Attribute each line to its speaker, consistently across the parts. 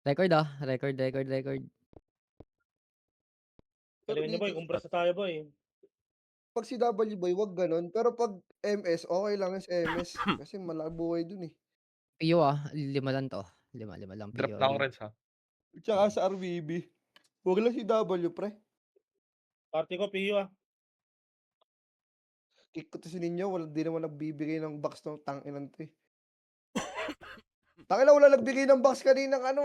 Speaker 1: Record, record.
Speaker 2: Pero
Speaker 3: Galingan niyo boy,
Speaker 2: dito,
Speaker 3: kumpres na tayo boy.
Speaker 2: pag si W boy, wag ganon. Pero pag MS, okay lang yung sa MS. Kasi malabuhay dun eh.
Speaker 1: PO, 5 lang 'to. 5 lang
Speaker 4: Drop
Speaker 1: PO
Speaker 4: na ako
Speaker 1: rin.
Speaker 4: Reds ha.
Speaker 2: Tsaka sa RVB. Wag lang si W, pre.
Speaker 3: Party ko, PU
Speaker 2: Kick ko to si Ninyo, wala di naman nagbibigay ng box ng tanginan to eh. Tangina, wala nagbigay ng box kaninang ano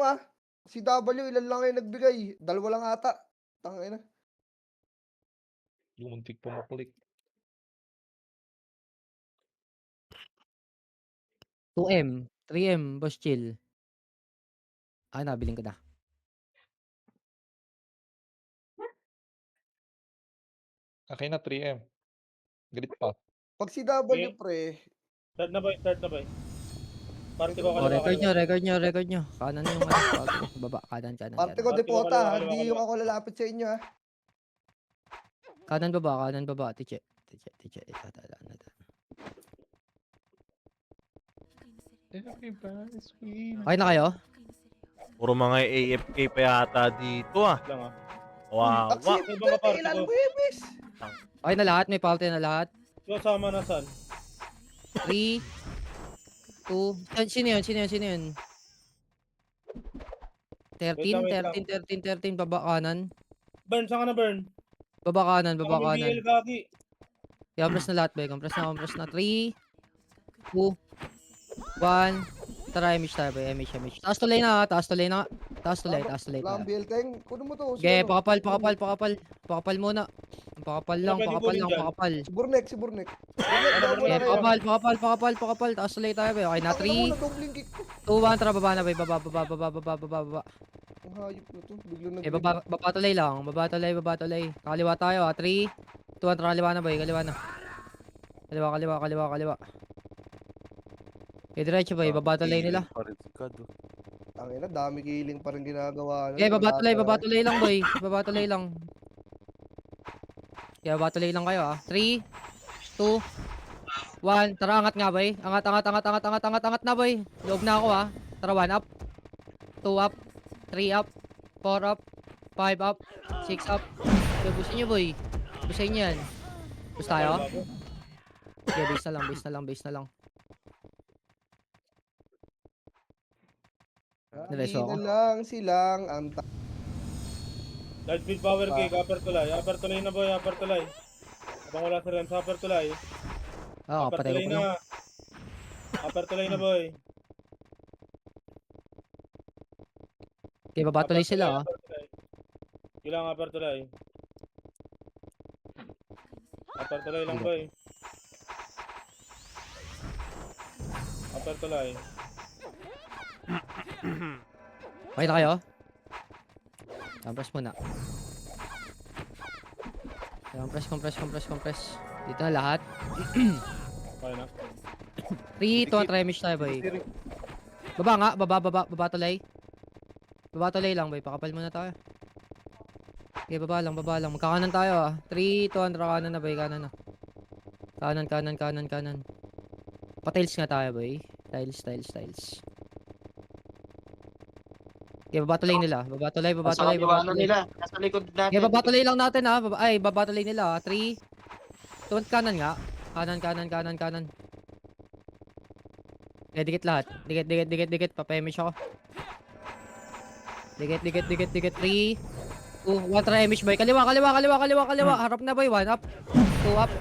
Speaker 2: Si W, ilan lang yung nagbigay? 2 lang ata. Tangina.
Speaker 4: Muntik pumaklik.
Speaker 1: 2M, 3M, boss chill. Nabiling ko na.
Speaker 4: Akin na 3M. Galit pa.
Speaker 2: Pag si W,
Speaker 3: Okay.
Speaker 2: pre,
Speaker 3: Start na boy. Party ko,
Speaker 1: Oh,
Speaker 3: kaliwa.
Speaker 1: record nyo. Kanan yung party ko. Baba, kanan.
Speaker 2: parte ko
Speaker 3: Party ko,
Speaker 2: depota
Speaker 3: kaliwa,
Speaker 2: ha.
Speaker 3: kaliwa,
Speaker 2: Di yung
Speaker 3: kaliwa.
Speaker 2: ako lalapit sa inyo ha.
Speaker 1: Kanan baba, tiche. Ito, ano to.
Speaker 4: Everybody's screaming.
Speaker 1: Okay na kayo?
Speaker 5: Puro mga AFK pa yata dito
Speaker 3: Lang
Speaker 5: Wow.
Speaker 2: Accept
Speaker 3: May
Speaker 2: ka,
Speaker 3: mga party
Speaker 2: kailan
Speaker 3: ko.
Speaker 2: Webes?
Speaker 1: Okay na lahat, may party na lahat.
Speaker 3: Yung sama na san?
Speaker 1: 3, 2, sino yun? 13, baba kanan.
Speaker 3: Burn, saan ka na burn?
Speaker 1: Baba kanan.
Speaker 3: BL gagi.
Speaker 1: Compress na lahat, compress na. 3, 2, 1. Tara, MH tayo, MH. Taas tuloy na. Taas tuloy.
Speaker 2: Wala ang BL teng. Kunin mo to.
Speaker 1: Okay, pakapal muna. Pakapal lang.
Speaker 2: Si Burnek. Burnek, daw mo
Speaker 1: Okay,
Speaker 2: na kayo.
Speaker 1: pakapal. Taas tuloy tayo, bay. Okay na,
Speaker 2: Tangina mo
Speaker 1: 3,
Speaker 2: na doubling kick ko.
Speaker 1: 2, 1. Tara, baba na, bay. Baba.
Speaker 2: Ang hayop na to. Biglang
Speaker 1: Okay, baba tuloy lang. Baba tuloy. Kaliwa tayo, 3, 2, 1. Tara, kaliwa na, bay. Kaliwa na. Kaliwa. Okay, diretso, bay. Baba tuloy nila.
Speaker 2: Tangina, dami killing pa rin ginagawa.
Speaker 1: Okay, baba tuloy lang, boy. Baba tuloy lang. Okay, baba tuloy lang kayo, 3, 2, 1. Tara, angat nga, boy. Angat na, boy. Loob na ako, Tara, 1 up. 2 up. 3 up. 4 up. 5 up. 6 up. Okay, busin nyo, boy. Busin nyo yan. Bus tayo? Okay, base na lang. Nireso
Speaker 2: Hindi
Speaker 1: ako.
Speaker 2: na lang silang ang
Speaker 3: Light build power kick, upper tulay na boy, upper tulay. Abang wala si Renz, upper tulay.
Speaker 1: Patay ko pa lang.
Speaker 3: Upper tulay na boy.
Speaker 1: Okay, baba tuloy sila,
Speaker 3: Ilang upper tulay. Upper tulay lang boy. Upper tulay.
Speaker 1: Okay na kayo? Compress muna. Compress. Dito na lahat.
Speaker 3: Okay na.
Speaker 1: 3, 2, 1, try mish tayo, boy. Baba nga, baba tulay. Baba tulay lang, boy. Pakapal muna tayo. Okay, baba lang. Magkakanan tayo, 3, 2, 1, tara kanan na, boy. Kanan na. Kanan. Pa-tiles nga tayo, boy. Tiles. Okay, baba tulay nila. Baba tulay.
Speaker 6: nila. Nasa likod natin.
Speaker 1: Okay, baba tulay lang natin, baba tulay nila, 3, 2, 1, kanan nga. Kanan. Okay, dikit lahat. Dikit. Papemish ako. Dikit. 3, 2, 1, try mish, boy. Kaliwa. Harap na, boy. 1 up. 2 up.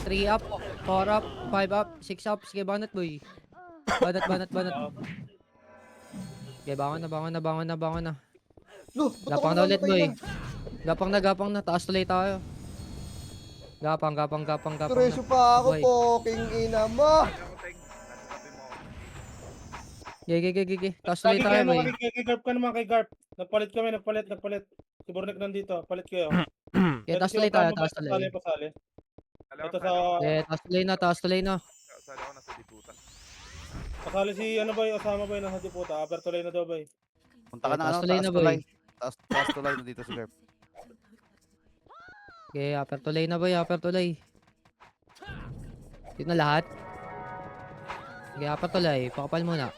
Speaker 1: 3 up. 4 up. 5 up. 6 up. Sige, banat, boy. Banat. Okay, bangon na.
Speaker 2: Lo, ba't
Speaker 1: Gapang
Speaker 2: ako
Speaker 1: na ulit,
Speaker 2: namatay
Speaker 1: boy.
Speaker 2: na?
Speaker 1: Gapang na. Taas tuloy tayo. Gapang
Speaker 2: Turesyo
Speaker 1: na.
Speaker 2: pa ako,
Speaker 1: Boy.
Speaker 2: poking ina mo.
Speaker 1: Gigi. Taas tuloy tayo, boy.
Speaker 3: Kay Garp ka naman, kay Garp. Nagpalit. Si Bornek nandito, palit kayo.
Speaker 1: Okay, taas tuloy tayo, taas tuloy.
Speaker 3: Pasali. Ito sa...
Speaker 1: Okay, taas tuloy na.
Speaker 3: Pasali si ano boy, Osama boy, nasa Diputa. Upper tulay na daw boy.
Speaker 6: Punta ka na
Speaker 1: taas
Speaker 6: ano,
Speaker 1: tuloy
Speaker 6: taas
Speaker 1: na, boy.
Speaker 6: tulay. Taas tulay na dito si Garp.
Speaker 1: Okay, upper tulay. Dito na lahat. Okay, upper tulay. Pakapal muna.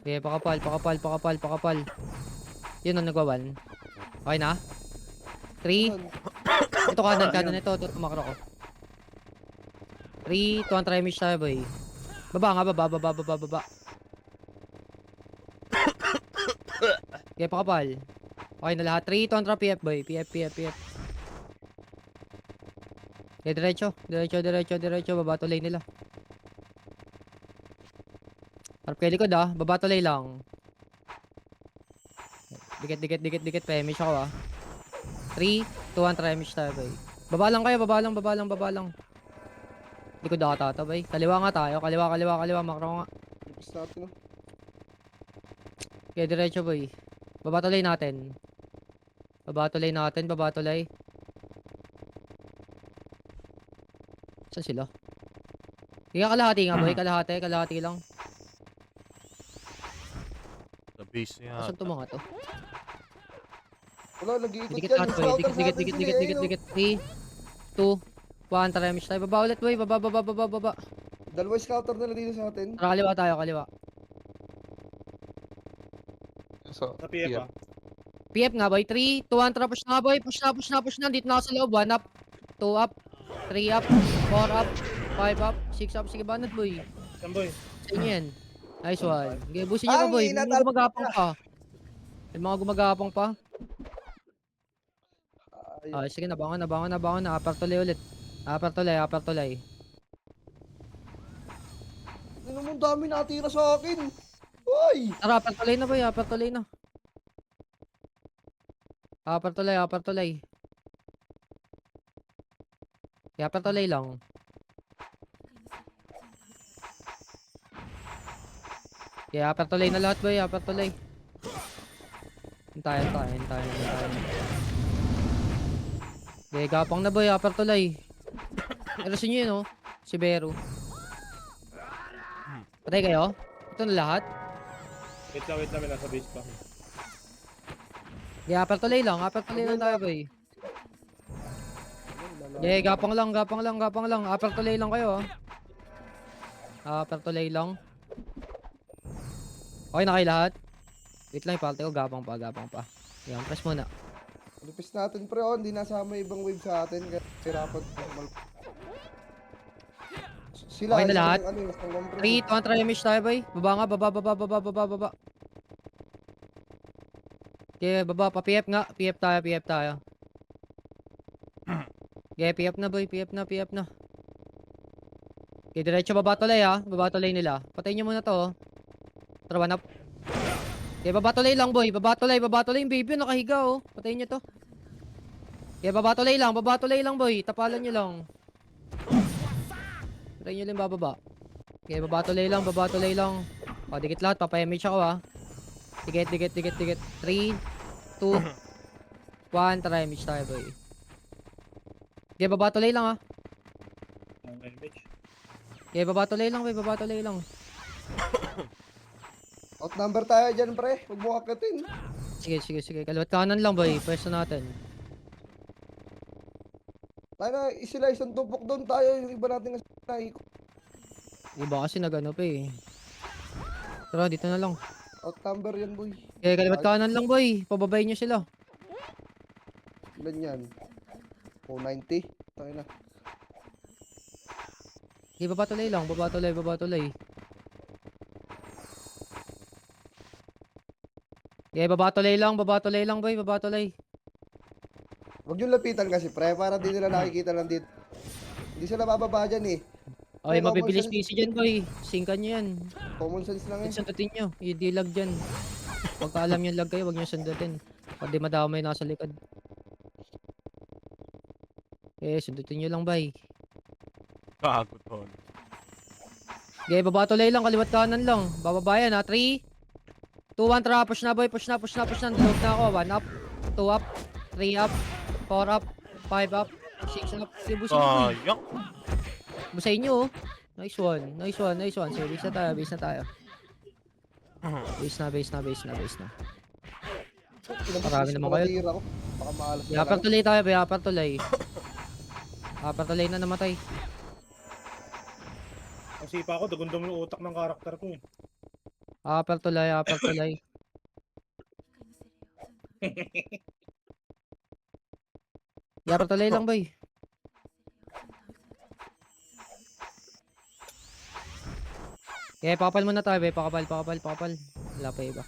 Speaker 1: Okay, pakapal. Yun ang nagwawan. Okay na? 3.
Speaker 2: Ayan.
Speaker 1: Ito kanan ito. Ito tumakro ko. 3, 2, try mish tayo boy. Baba nga, baba. Okay, pakapal. Okay na lahat. 3, 2, PF boy. PF. Okay, diretso. Baba to lane nila. Harap kay likod baba to lane lang. Dikit. Pemish ako 3, 2, 1, try mish tayo boy. Baba lang kayo, baba lang. Likod ata boy. Kaliwa nga tayo, kaliwa. Makro nga.
Speaker 2: Lipis natin.
Speaker 1: Okay, diretso boy. Baba to lane natin. Baba to lane. Saan sila? Hindi ka kalahati nga boy, kalahati lang.
Speaker 5: Sa base niya.
Speaker 1: Saan to mga to?
Speaker 2: Wala, nag-iikot
Speaker 1: Dikit
Speaker 2: yan.
Speaker 1: lahat boy, dikit. 3, 2, 1, tara mish tayo. Baba ulit boy, baba.
Speaker 2: Dalawa scouter na lang dito sa atin.
Speaker 1: Tara kaliwa tayo, kaliwa.
Speaker 4: So,
Speaker 3: Sa PF ah.
Speaker 1: PF nga boy, 3, 2, 1, tara push na boy. Push na. Dito na ako sa loob. 1 up, 2 up, 3 up, 4 up, 5 up, 6 up. Sige banat boy.
Speaker 3: Yan boy.
Speaker 1: Sa inyo yan. Nice one. Okay, busin nyo pa boy. May mga gumagapang pa.
Speaker 2: Ayun.
Speaker 1: Sige, nabangon na. Upper tuloy ulit. Upper tuloy.
Speaker 2: Ano naman dami natira sa akin? Uy!
Speaker 1: Tara, upper tuloy na boy. Upper tuloy. Upper tuloy lang. Okay, upper tuloy na lahat boy. Upper tuloy. Hintayin. Okay, gapang na boy. Upper tuloy. Erasin nyo yun si Bero. Patay kayo? Ito na lahat?
Speaker 3: Wait lang, may nasa base pa.
Speaker 1: Okay, upper tuloy lang tayo boy. Okay, gapang lang. Upper tuloy lang kayo Upper tuloy lang. Okay na kayo lahat? Wait lang, ipalte ko. Gapang pa. Yan, press muna.
Speaker 2: Lipis natin pre, hindi nasama ibang wave sa atin. Kaya sirapan. Sila,
Speaker 1: Okay na lahat? 3, 2, 1, try mish tayo boy. Baba nga, baba. Okay, baba pa. PF nga. PF tayo. Okay, PF na boy. PF na. Okay, diretso baba tuloy Baba tuloy nila. Patayin nyo muna to Tara, 1 up. Okay, baba tuloy lang boy. Baba tuloy yung baby. Nakahiga Patayin nyo to. Okay, baba tuloy lang boy. Tapalan nyo lang. Patayin nyo lang bababa. Okay, baba tuloy lang. Dikit lahat. Papayamage ako Dikit. 3, 2, 1. Tara, image tayo boy. Okay, baba tuloy lang Okay, baba tuloy lang.
Speaker 2: Outnumber tayo dyan pre, huwag mo akitin.
Speaker 1: Sige. Kaliwat kanan lang boy. Pwesto natin.
Speaker 2: Tayo sila isang tupok doon tayo, yung iba natin naikot.
Speaker 1: Iba kasi nagano pa Tara, dito na lang.
Speaker 2: Outnumber yan boy.
Speaker 1: Okay, kaliwat kanan lang boy. Pababayin nyo sila.
Speaker 2: Ilan yan? 490. Tayo na.
Speaker 1: Okay, baba tuloy lang. Baba tuloy. Okay, baba tuloy lang boy.
Speaker 2: Huwag yung lapitan kasi pre, para di nila nakikita lang dito. Hindi sila bababa dyan
Speaker 1: Okay,
Speaker 2: Common
Speaker 1: mabibilis
Speaker 2: sense.
Speaker 1: PC dyan boy. Singkan nyo yan.
Speaker 2: Common sense lang
Speaker 1: Sundutin nyo. Hindi lag dyan. Pagka alam yung lag kayo, huwag nyo sundutin. Pag di madamay nasa likod. Okay, sundutin nyo lang bay.
Speaker 5: Gago to.
Speaker 1: Okay, baba tuloy lang. Kaliwat kanan lang. Bababayan 3, 2, 1. Tara, push na boy. Push na. Load na ako. 1 up, 2 up, 3 up, 4 up, 5 up, 6 up. Okay, busin nyo boy.
Speaker 5: Sayang.
Speaker 1: Busayin nyo Nice one. Sige, base na tayo. Base na. Marami naman kayo.
Speaker 2: Tira ko. Baka maalas na
Speaker 1: Upper
Speaker 2: lang.
Speaker 1: tuloy tayo, upper tuloy. Upper tuloy na namatay.
Speaker 3: Ang sipa ko, dagundong yung utak ng karakter ko
Speaker 1: Upper tulay, upper tulay. Upper tulay lang, boy. Okay, pakapal muna tayo, boy. Pakapal. Wala pa iba.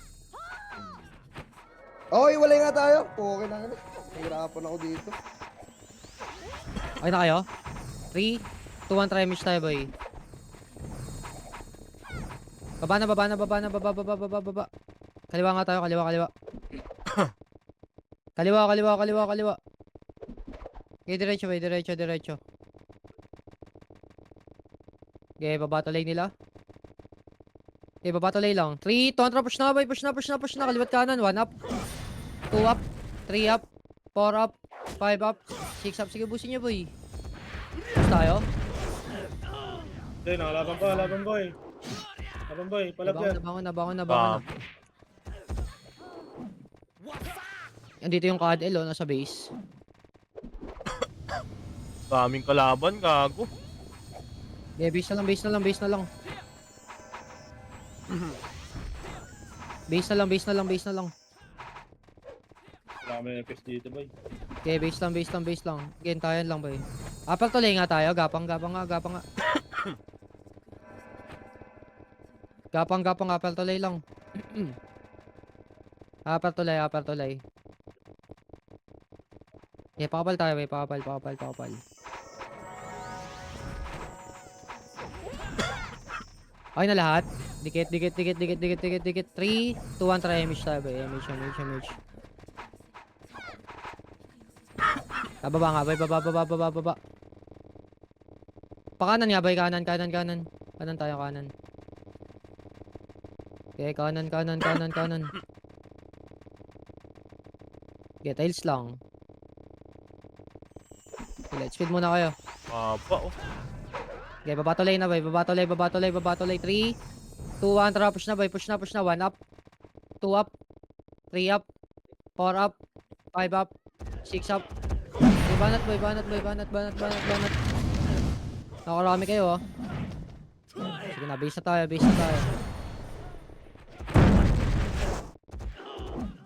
Speaker 2: Okay, wala nga tayo. Okay na nga. Nahirapan ako dito.
Speaker 1: Okay na kayo? 3, 2, 1, try miss tayo, boy. Baba na. Kaliwa nga tayo, kaliwa. Kaliwa. Okay, diretso. Okay, baba tulay nila. Okay, baba tulay lang. 3, 2, 1, push na. Kaliwat kanan, 1 up. 2 up. 3 up. 4 up. 5 up. 6 up. Sige, busin niyo, boy. Push tayo.
Speaker 3: Hindi, nakalaban pa, laban boy. Laban boy, palagyan.
Speaker 1: Nabangon na.
Speaker 5: Bam.
Speaker 1: Andito yung KDL, oh, nasa base.
Speaker 5: Daming kalaban, gago.
Speaker 1: Yeah, base na lang. Base na lang.
Speaker 3: Wala may FPS dito boy.
Speaker 1: Okay, base lang. Gentayan lang, boy. Upper tulay nga tayo. Gapang nga. Gapang, upper tulay lang. Upper tulay. Yeah, pakapal tayo, boy. Pakapal. Okay na lahat. Dikit. 3, 2, 1, try image tayo, boy. Image. Baba nga, boy. Baba. Pakanan nga, boy. Kanan. Kanan tayo. Okay, kanan. Okay, tiles lang. Okay, let's speed muna kayo.
Speaker 5: Maba, oh.
Speaker 1: Okay, baba tulay na, boy. Baba tulay. 3, 2, 1, tara, push na, boy. Push na. 1 up. 2 up. 3 up. 4 up. 5 up. 6 up. Okay, banat. Nakarami kayo, oh. Sige na, base na tayo.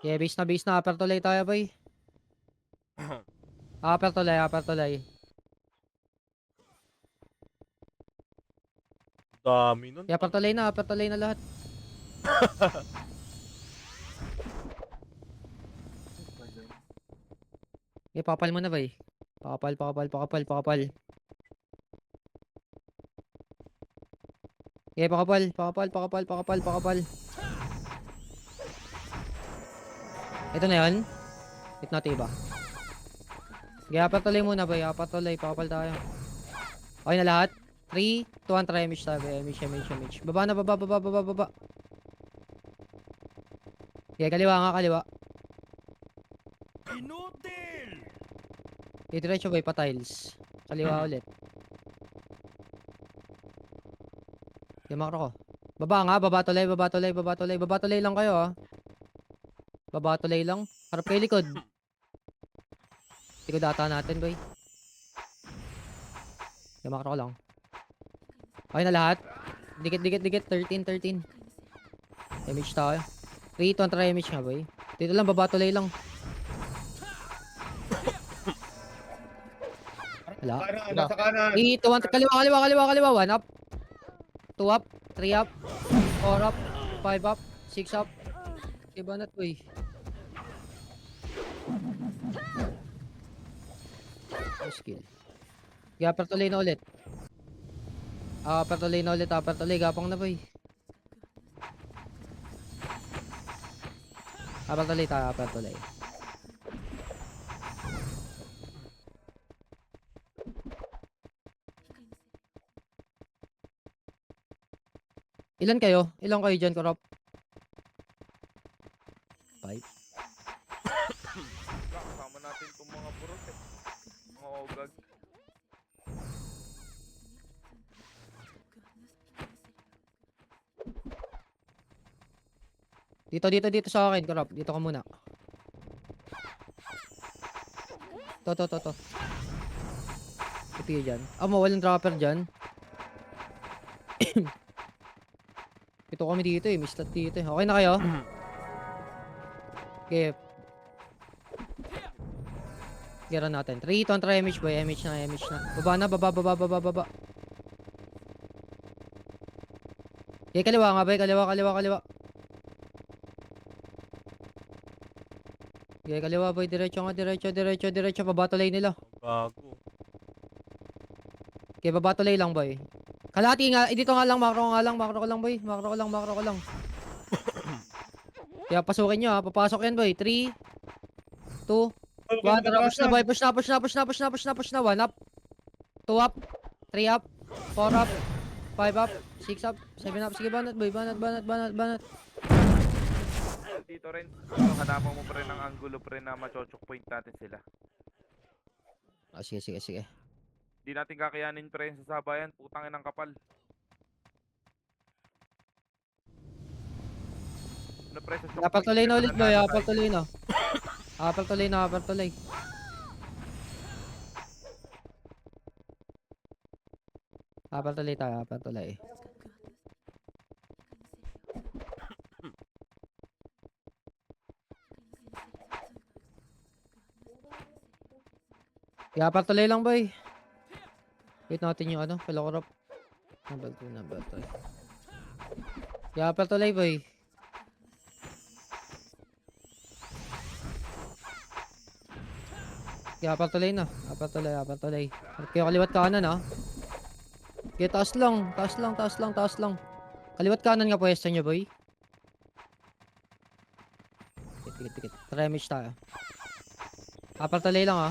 Speaker 1: Okay, base na. Upper tulay tayo, boy. Upper tulay.
Speaker 5: Dami nun.
Speaker 1: Yeah, upper tulay na lahat. Okay, pakapal mo na, boy. Pakapal. Okay, pakapal. Ito na yun. Hit natin iba. Okay, upper tulay muna, boy. Pakapal tayo. Okay na lahat. 3, 2, 1, try image tayo, boy. Image. Baba na. Okay, kaliwa. Okay, diretso, boy, pa tiles. Kaliwa ulit. Okay, makro ko. Baba tulay lang kayo, ah. Baba tulay lang. Harap kayo likod. Likod data natin, boy. Okay, makro ko lang. Okay na lahat. Dikit. 13. Image tayo. 3, 2, 1, try image nga, boy. Dito lang, baba tulay lang. Wala.
Speaker 3: Kanan, nasa kanan.
Speaker 1: 3, 2, 1, kaliwa. 1 up. 2 up. 3 up. 4 up. 5 up. 6 up. Iba na to, eh. Skill. Upper tulay na ulit. Upper tulay. Gapang na, boy. Upper tulay. Ilan kayo dyan, Korop? 5.
Speaker 7: Kasama natin itong mga burot eh. Mga ogag.
Speaker 1: Dito sa akin, Korop. Dito ka muna. To. CPU dyan. Walang dropper dyan. Pito kami dito eh. Mislat dito eh. Okay na kayo? Okay. Gira natin. 3, contra MH boy. MH na, MH na. Baba na, baba. Okay, kaliwa nga boy. Kaliwa. Okay, kaliwa boy. Diretso. Baba to lane nila.
Speaker 5: Gago.
Speaker 1: Okay, baba to lane lang boy. Kalahati nga. Dito nga lang. Makro ko lang boy. Makro ko lang. Kaya pasukin nyo ha. Papasok yan boy. 3, 2, 1. Tara, push na boy. Push na. 1 up. 2 up. 3 up. 4 up. 5 up. 6 up. 7 up. Sige, banat boy. Banat.
Speaker 7: Dito rin. Hanapin mo pa rin ang angulo pa rin na machochok point natin sila.
Speaker 1: Sige.
Speaker 7: Di natin kakayanin pa rin sa sabayan. Putang inang kapal. Ano preso choke
Speaker 1: Apal
Speaker 7: point?
Speaker 1: tuloy na ulit boy.
Speaker 7: Nanalo
Speaker 1: Apal
Speaker 7: tayo.
Speaker 1: tuloy na. Apal tuloy. Apal tuloy. Apal tuloy lang boy. Wait natin yung ano. Palakorap. Number 3. Apal tuloy boy. Apal tuloy na. Apal tuloy. Okay, kaliwat kanan ha. Okay, taas lang. Kaliwat kanan nga pwesto nyo boy. Tikit. Tremage tayo. Apal tuloy lang ha.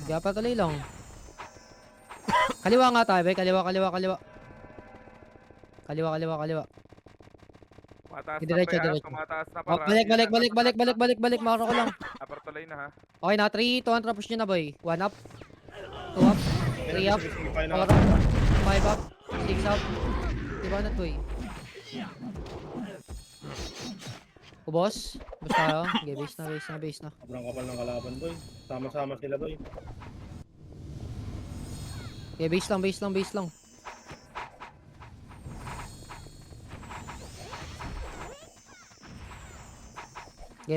Speaker 1: Okay, apal tuloy lang. Kaliwa nga tayo boy. Kaliwa.
Speaker 7: Mataas na
Speaker 1: Diretso.
Speaker 7: pre, tumataas na
Speaker 1: Oh,
Speaker 7: para.
Speaker 1: balik. Makro ko lang.
Speaker 7: Upper tuloy na ha.
Speaker 1: Okay na. 3, 2, 1, push nyo na boy. 1 up. 2 up. 3 up. 4 up. 5 up. 6 up. Diba na boy? Ubos? Ubos tayo? Okay, base na.
Speaker 3: Sobrang kapal ng kalaban, boy. Sama-sama sila, boy.
Speaker 1: Okay, base lang. Okay,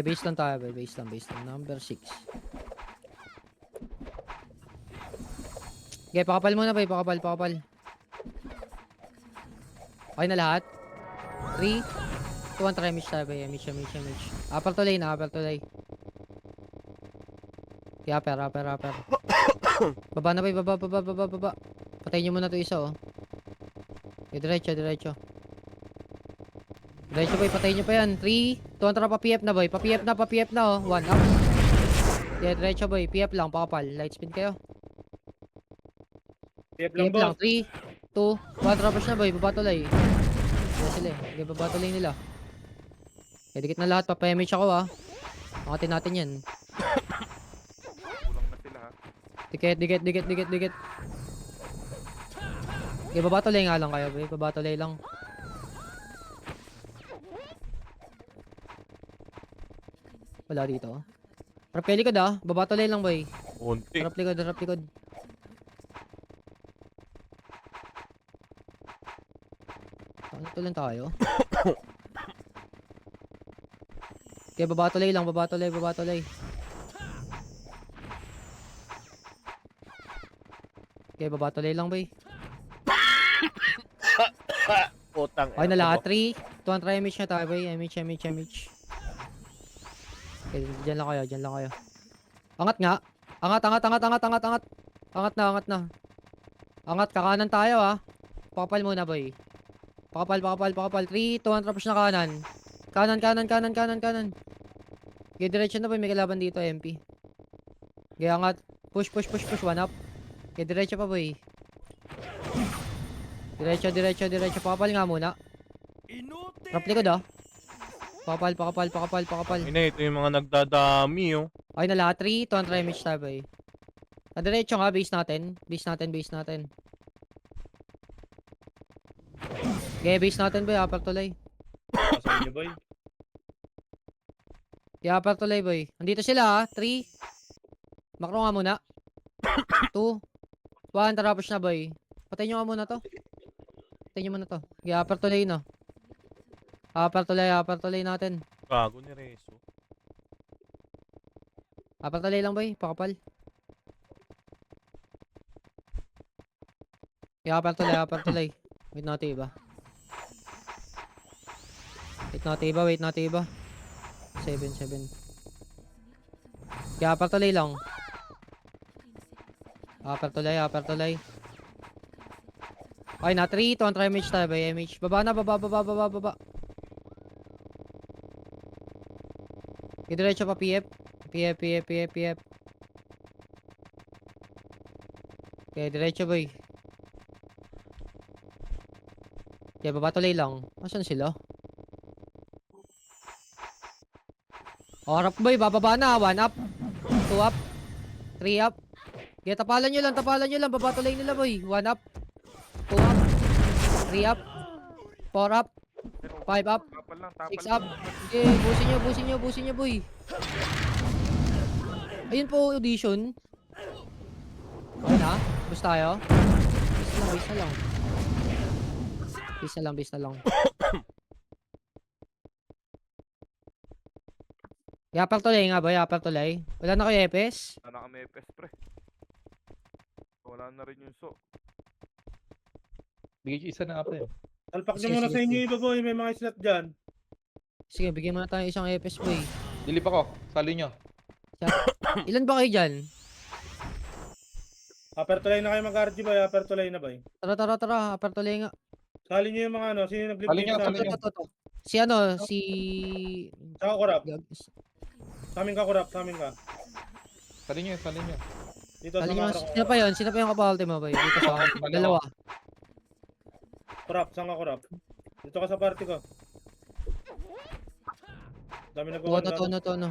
Speaker 1: base lang tayo, boy. Base lang. Number 6. Okay, pakapal muna, boy. Pakapal. Okay na lahat? 3, 2, 1, try tayo, boy. Image. Upper to lane. Okay, upper. Baba na, boy. Baba. Patayin nyo muna to isa, oh. Okay, diretso. Diretso, boy. Patayin nyo pa yan. 3, 2, 1, tara, pa-PF na, boy. Pa-PF na, oh. 1 up. Okay, diretso, boy. PF lang, pakapal. Light spin kayo.
Speaker 3: TF lang,
Speaker 1: PF lang.
Speaker 3: boss.
Speaker 1: 3, 2, 1, tara, push na, boy. Babatulay. Wala sila, eh. Okay, babatulay nila. Okay, dikit na lahat. Pa-PMH ako, ah. Angatin natin yan.
Speaker 7: Kulang na sila ha.
Speaker 1: Dikit. Okay, babatulay nga lang kayo, boy. Babatulay lang. Wala dito. Harap kayo likod, ah. Babatulay lang, boy.
Speaker 5: Unti.
Speaker 1: Harap likod. Ano lang tayo? Okay, babatulay lang. Okay, babatulay lang, boy.
Speaker 5: Putang.
Speaker 1: Okay na lahat. 3, 2, 1, try MH na tayo, boy. MH. Okay, dyan lang kayo. Angat nga. Angat. Angat na. Angat, kakanan tayo, ah. Pakapal muna, boy. Pakapal. 3, 2, 1, tapos na kanan. Kanan. Okay, diretso na, boy. May kalaban dito, MP. Okay, angat. Push. 1 up. Okay, diretso pa, boy. Diretso. Pakapal nga muna. Rap likod, ah. Pakapal.
Speaker 5: Ina, ito yung mga nagdadami, oh.
Speaker 1: Okay na lahat. 3, 2, 1, try image tayo, boy. Diretso nga, base natin. Okay, base natin, boy. Upper tuloy.
Speaker 3: Pasahin niyo, boy.
Speaker 1: Yeah, upper tuloy, boy. Andito sila, ha. 3. Makro nga muna. 2, 1, tara, push na, boy. Patay nyo nga muna to. Patayin nyo muna to. Okay, upper tuloy na. Upper tuloy natin.
Speaker 5: Gago ni Rezo.
Speaker 1: Upper tuloy lang boy, pakapal. Okay, upper tuloy. Wait natin iba. Wait natin iba. 7. Okay, upper tuloy lang. Upper tuloy. Okay na, 3, 2, try MH tayo ba? MH. Baba na, baba. Diretso pa, PF. Okay, diretso boy. Okay, baba tuloy lang. Asan sila? Harap boy, bababa na. 1 up. 2 up. 3 up. Okay, tapalan nyo lang. Baba tuloy nila boy. 1 up. 2 up. 3 up. 4 up. 5 up.
Speaker 7: Tapal lang,
Speaker 1: 6
Speaker 7: tapal
Speaker 1: up.
Speaker 7: lang.
Speaker 1: Okay, busin nyo boy. Ayun po audition. Okay na? Bus tayo? Base na lang. Yapang tuloy nga ba? Wala na kayo EPS?
Speaker 7: Wala na kami FS, pre. Wala na rin yung so.
Speaker 4: Bigay nyo isa na apple.
Speaker 3: Alpak
Speaker 1: Sige,
Speaker 3: nyo muna
Speaker 1: sige,
Speaker 3: sa inyo
Speaker 1: sige.
Speaker 3: iba boy, may mga slot dyan.
Speaker 1: Sige, bigyan mo na tayo isang EPS boy.
Speaker 4: Dilip ako. Sali nyo.
Speaker 1: Ilan ba kayo dyan?
Speaker 3: Upper tulay na kayo mag-RG boy, upper tulay na boy.
Speaker 1: Tara, upper tuloy nga.
Speaker 3: Sali nyo yung mga ano, sino nag-flip
Speaker 4: Sali nyo,
Speaker 3: sa
Speaker 4: sali
Speaker 3: amin.
Speaker 4: nyo.
Speaker 1: Ito. Si ano, si...
Speaker 3: Saka kurap. Sa amin ka kurap, sa amin ka.
Speaker 4: Sali nyo.
Speaker 3: Dito
Speaker 1: Sali
Speaker 3: sa
Speaker 1: nyo,
Speaker 3: mga
Speaker 1: sino pa yung kapalte mo boy? Dito sa akin. Dalawa.
Speaker 3: kurap, saan ka kurap. Dito ka sa party ko. Dami nagawa.
Speaker 1: Tono.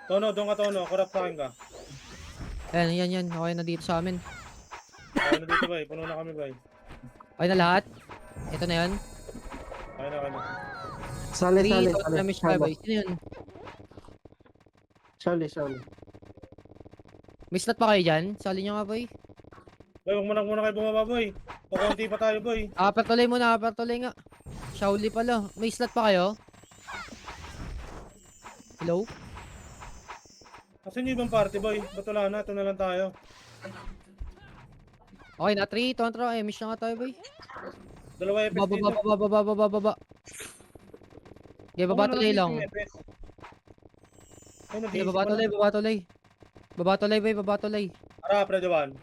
Speaker 3: Tono, doon ka tono, kurap sa akin ka.
Speaker 1: Yan. Okay na dito sa amin.
Speaker 3: Okay na dito boy, puno na kami boy.
Speaker 1: Okay na lahat? Ito na yan.
Speaker 3: Okay na.
Speaker 8: Sali.
Speaker 1: 3, damage tayo boy. Sino yun?
Speaker 8: Sali.
Speaker 1: May slot pa kayo dyan? Sali nyo nga boy.
Speaker 3: Boy, huwag muna kayo bumaba boy. Kukunti pa tayo boy.
Speaker 1: Upper tuloy nga. Shauli pala. May slot pa kayo? Hello?
Speaker 3: Kasi yung ibang party boy, ba't wala na? Ito na lang tayo.
Speaker 1: Okay na, 3, tontra. Miss na nga tayo boy.
Speaker 3: Dalawa FS dito.
Speaker 1: Baba. Okay, baba tuloy lang. Okay, baba tuloy.
Speaker 3: Ara, pre, Jovan.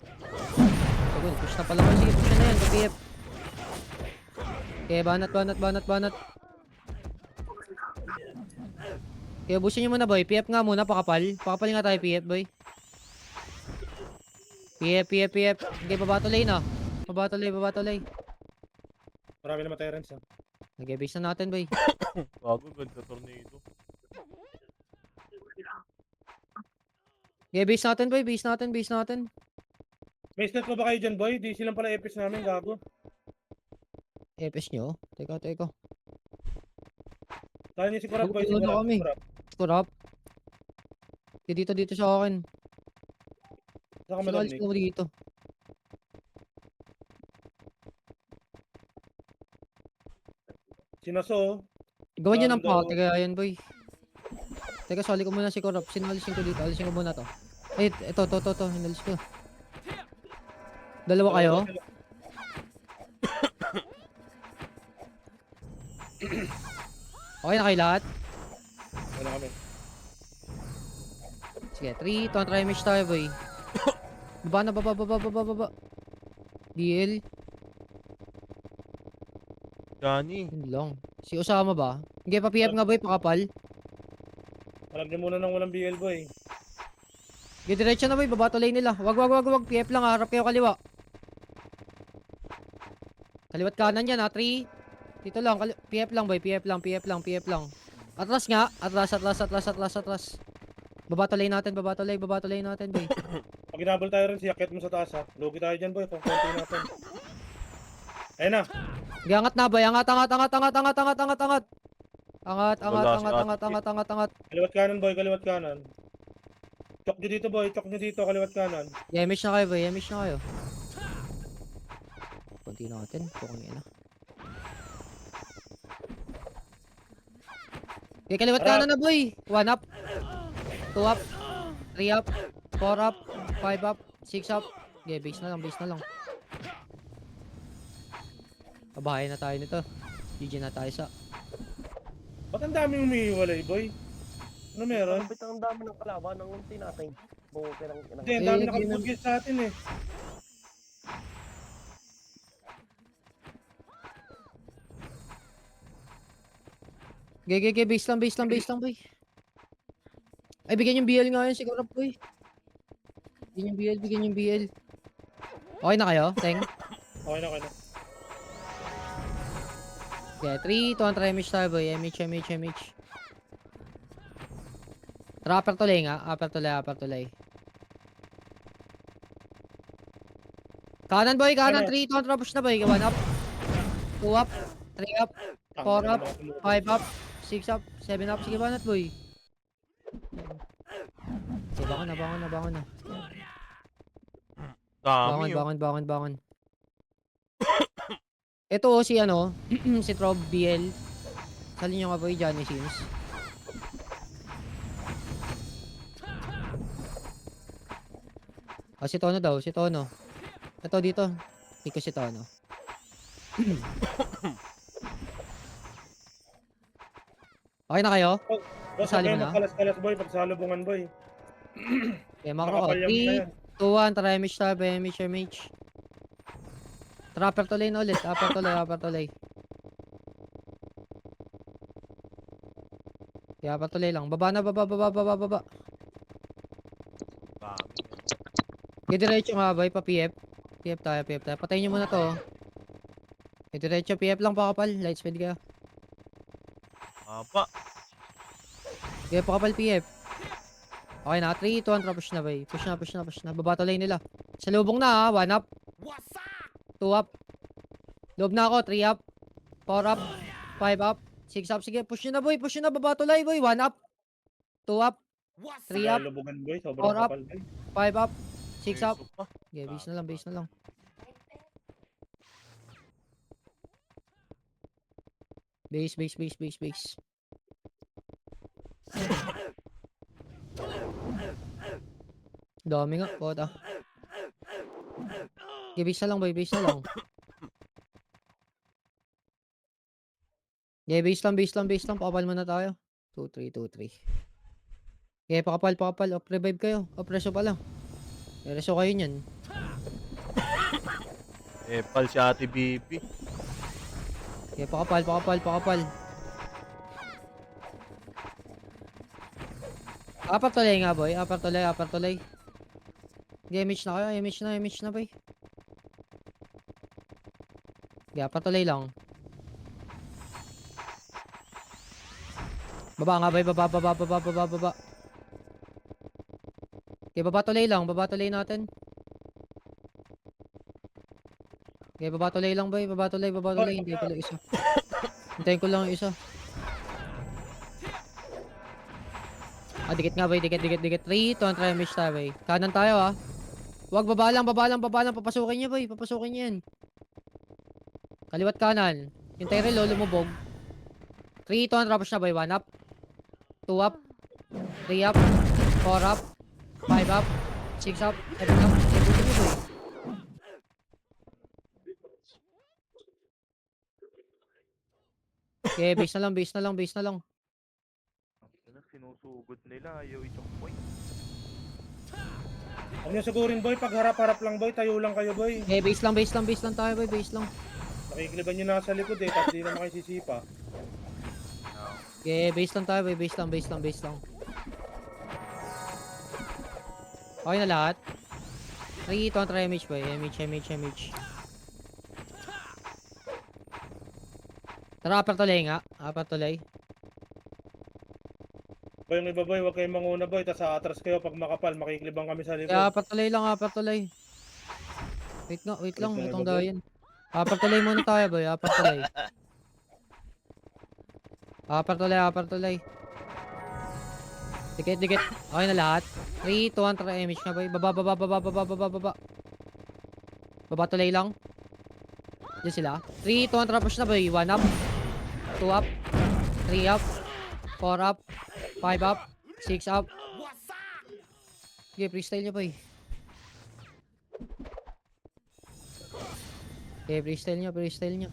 Speaker 1: Ayun, push na pala kayo. Sige, push na yan. PF. Okay, banat. Okay, ubusin nyo muna boy. PF nga muna, pakapal. Pakapal nga tayo, PF boy. PF. Okay, baba tuloy na. Baba tuloy.
Speaker 3: Marami na matay rin sa.
Speaker 1: Nag-base na natin boy.
Speaker 5: Gago, ganda tornado.
Speaker 1: Okay, base natin boy. Base natin.
Speaker 3: May slot pa ba kayo dyan boy? Di silang pala FS namin, gago.
Speaker 1: EPS nyo? Teka.
Speaker 3: Tayo niyo si Kurap boy, si
Speaker 1: Ano
Speaker 3: Kurap.
Speaker 1: kami? Kurap. Okay, dito sa akin.
Speaker 3: Saan ka
Speaker 1: Sinalis
Speaker 3: madamig?
Speaker 1: ko dito.
Speaker 3: Sinaso.
Speaker 1: Gawan nyo ng
Speaker 3: Parang
Speaker 1: pa. Teka, ayan boy. Teka, sali ko muna si Kurap. Sinalisin ko dito. Alisin ko muna to. Ay, ito. Hinalis ko. Dalawa kayo? Okay na kayo lahat?
Speaker 3: Wala kami.
Speaker 1: Sige, 3, 2, try match tayo boy. Baba. DL.
Speaker 5: Johnny.
Speaker 1: Yun lang. Si Osama ba? Hindi pa PF nga boy, pakapal.
Speaker 3: Walag niyo muna ng walang BL boy.
Speaker 1: Sige, diretso na boy, baba tuloy nila. Wag. PF lang, harap kayo kaliwa. Kaliwat kanan yan ha, 3. Dito lang, PF lang boy, PF lang. Atras nga, atras. Baba tuloy natin boy.
Speaker 3: Pag inabol tayo rin, siyakit mo sa taas ha. Lugi tayo dyan boy, kung konti natin. Ayun na.
Speaker 1: Sige, angat na boy, angat. Angat.
Speaker 3: Kaliwat kanan boy, kaliwat kanan. Chok nyo dito boy, chok nyo dito, kaliwat kanan.
Speaker 1: Yemish na kayo boy, konti natin. Pukong ina. Okay, kaliwat
Speaker 3: Tara.
Speaker 1: kanan na boy. 1 up. 2 up. 3 up. 4 up. 5 up. 6 up. Okay, base na lang, base na lang. Pabahay na tayo nito. GG na tayo sa.
Speaker 3: Ba't ang dami umiiwalay, boy? Ano meron?
Speaker 8: Kapit ang dami ng kalaban ng unti natin. Buke ng inang.
Speaker 3: Hindi, ang dami
Speaker 1: Eh,
Speaker 3: nakapag-get sa atin eh.
Speaker 1: Okay, base lang, base lang, base lang boy. Ay, bigyan yung BL nga yun siguro boy. Bigyan yung BL, bigyan yung BL. Okay na kayo, Teng?
Speaker 3: Okay na, okay na.
Speaker 1: Okay, 3, 2, try MH tayo boy. MH. Tara, upper tulay nga. Upper tulay. Kanan boy, kanan.
Speaker 3: Ano?
Speaker 1: 3, 2, push na boy. 1 up. 2 up. 3 up. 4 up. 5 up. 6 up. 7 up. Sige, banat boy. Okay, bangon na.
Speaker 5: Dami yun.
Speaker 1: Bangon. Ito si ano, si Trob BL. Salin nyo nga boy, Johnny Sims. Si Tono daw, si Tono. Ito dito. Hindi ko si Tono. Okay na kayo?
Speaker 3: Boss,
Speaker 1: Sali
Speaker 3: okay
Speaker 1: mo na?
Speaker 3: magkalas-kalas, boy. Pagsalubungan, boy.
Speaker 1: Okay, makro ko.
Speaker 3: Makapal yung na
Speaker 1: 3,
Speaker 3: yan.
Speaker 1: 2, 1, tara MH tayo, MH. Tara, upper tulay na ulit. Upper tulay. Okay, upper tulay lang. Baba na, baba.
Speaker 5: Dami.
Speaker 1: Okay, diretso nga ba? Pa-PF. PF tayo. Patayin nyo muna to. Okay, diretso. PF lang pakapal. Light speed kayo.
Speaker 5: Aba.
Speaker 1: Okay, pakapal PF. Okay na. 3, 2, 1, push na ba? Push na. Baba tulay nila. Sa lubong na ha. 1 up. 2 up. Loob na ako. 3 up. 4 up. 5 up. 6 up. Sige, push nyo na boy. Baba tulay boy. 1 up. 2 up. 3 up.
Speaker 3: Lubugan, boy. Sobrang
Speaker 1: Four up.
Speaker 3: kapal, boy.
Speaker 1: 5 up. 6 up.
Speaker 5: Peso pa.
Speaker 1: Okay, base na lang. Base. Dami nga, kota. Okay, base na lang boy, base na lang. Okay, base lang. Pakapal muna tayo. 2-3. Okay, pakapal. Off-revive kayo. Off-reso pala. Reso kayo nyan.
Speaker 5: Epal si Ate Bibi.
Speaker 1: Okay, pakapal. Upper tulay nga boy, upper tulay. Damage na kayo, damage na boy. Okay, upper tulay lang. Baba nga boy, baba. Okay, baba tulay natin. Okay, baba tulay lang boy, baba tulay. Hintayin ko lang yung isa. Dikit nga boy, dikit. 3, 2, try miss tayo boy. Kanan tayo ha. Huwag baba lang. Papasukin niya boy, yan. Kaliwat kanan. Yung Tyrell lumubog. 3, 2, tapos na boy. 1 up. 2 up. 3 up. 4 up. 5 up. 6 up. 7 up. Ibutin mo boy. Okay, base na lang.
Speaker 7: Sinusugod nila, ayaw itong point.
Speaker 3: Ano yung sigurin, boy? Pag harap-harap lang, boy. Tayo lang kayo, boy.
Speaker 1: Okay, base lang tayo boy, base lang.
Speaker 3: Nakikiliban nyo na sa likod eh. Tapos di naman kayo sisipa.
Speaker 1: Okay, base lang tayo boy, base lang. Okay na lahat. 3, 2, try MH boy, MH. Tara, upper tulay.
Speaker 3: Boy, yung iba, boy. Huwag kayong manguna, boy. Tapos atras kayo pag makapal. Makikilibang kami sa likod.
Speaker 1: Kaya upper tulay. Wait lang, itong dayan. Upper tulay muna tayo boy, upper tulay. Dikit. Okay na lahat. 3, 2, 1, try MH na boy. Baba. Baba tulay lang. Diyan sila. 3, 2, trap push na boy. 1 up. 2 up. 3 up. 4 up. 5 up. 6 up. Okay, freestyle nyo boy. Okay, freestyle nyo, freestyle nyo.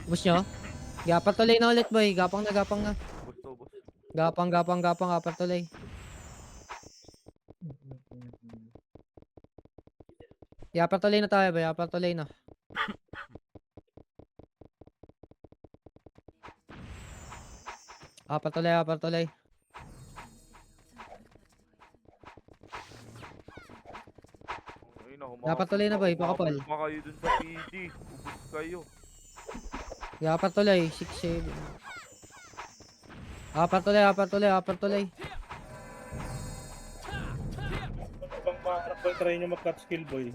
Speaker 1: Bus nyo. Gapang tuloy na ulit boy. Gapang na, gapang na.
Speaker 7: Ubus to, ubus.
Speaker 1: Gapang, gapang, gapang, gapang tuloy. Yapang tuloy na tayo boy. Yapang tuloy na. Yapang tuloy, yapang tuloy.
Speaker 7: Ayun na,
Speaker 1: Dapat tuloy na, boy, pakapal.
Speaker 7: Humabol pa kayo dun sa PD. Ubus kayo.
Speaker 1: Yapang tuloy. 6, 7. Yapang tuloy, yapang tuloy, yapang tuloy.
Speaker 3: Ibang maharap boy, try nyo mag-cut skill boy.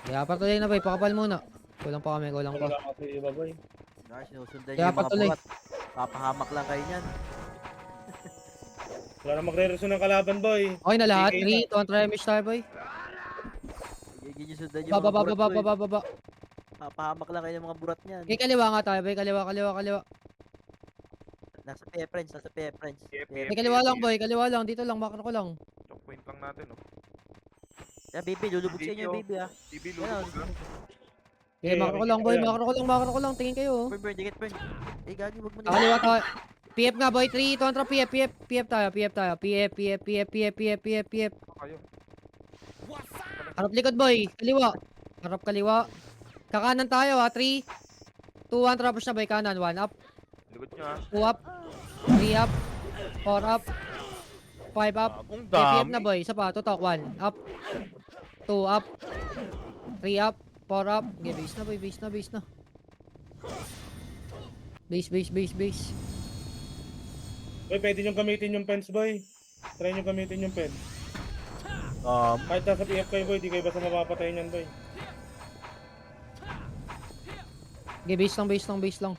Speaker 1: Yapang tuloy na boy. Pakapal muna. Kulang pa kami, kulang pa.
Speaker 3: Wala kasi iba boy.
Speaker 6: Guys, sinusundan
Speaker 1: Kaya
Speaker 6: niyo yung mga
Speaker 1: patuloy.
Speaker 6: burat. Papahamak lang kayo niyan.
Speaker 3: Wala na magre-reso ng kalaban boy.
Speaker 1: Okay na lahat.
Speaker 3: Okay
Speaker 1: 3, 2, try mish tayo boy.
Speaker 6: Gigil niyo sundan yung
Speaker 1: Baba,
Speaker 6: mga
Speaker 1: baba,
Speaker 6: burat
Speaker 1: baba,
Speaker 6: ko eh.
Speaker 1: baba, baba.
Speaker 6: Papahamak lang kayo ng mga burat niyan.
Speaker 1: Okay, kaliwa nga tayo boy. Kaliwa, kaliwa, kaliwa.
Speaker 6: Nasa PF friends, nasa PF friends.
Speaker 1: Okay, kaliwa lang boy. Kaliwa lang. Dito lang. Makro ko lang.
Speaker 7: Checkpoint lang natin, oh.
Speaker 6: Kaya baby, lulubog sa inyo
Speaker 7: Video.
Speaker 6: baby ah.
Speaker 7: TV,
Speaker 6: Yan ah.
Speaker 7: lulubog lang.
Speaker 1: Okay, makro ko lang boy. Makro ko lang, makro ko lang. Tingin kayo. Oh.
Speaker 6: Burn, dikit burn. Eh gagi, wag mo na.
Speaker 1: Kaliwa tayo. PF nga boy. 3, 2, try PF, PF, PF tayo. PF tayo. PF, PF, PF, PF, PF, PF, PF.
Speaker 7: Kayo.
Speaker 1: Harap likod boy. Kaliwa. Harap kaliwa. Kakanan tayo ha. 3, 2, 1. Trapos na boy. Kanan. 1 up.
Speaker 7: Likod nyo, ah.
Speaker 1: 2 up. 3 up. 4 up. 5 up.
Speaker 5: Ang
Speaker 1: PF na
Speaker 5: dami.
Speaker 1: boy. Isa pa. Tutok. 1 up. 2 up. 3 up. 4 up. Okay, base na boy. Base na. Base na. Base, base, base, base.
Speaker 3: Boy, pwede nyo gamitin yung fence boy. Try nyo gamitin yung fence. Kahit nasa PF kayo boy, di kayo basta mapapatay niyan boy.
Speaker 1: Okay, base lang, base lang, base lang.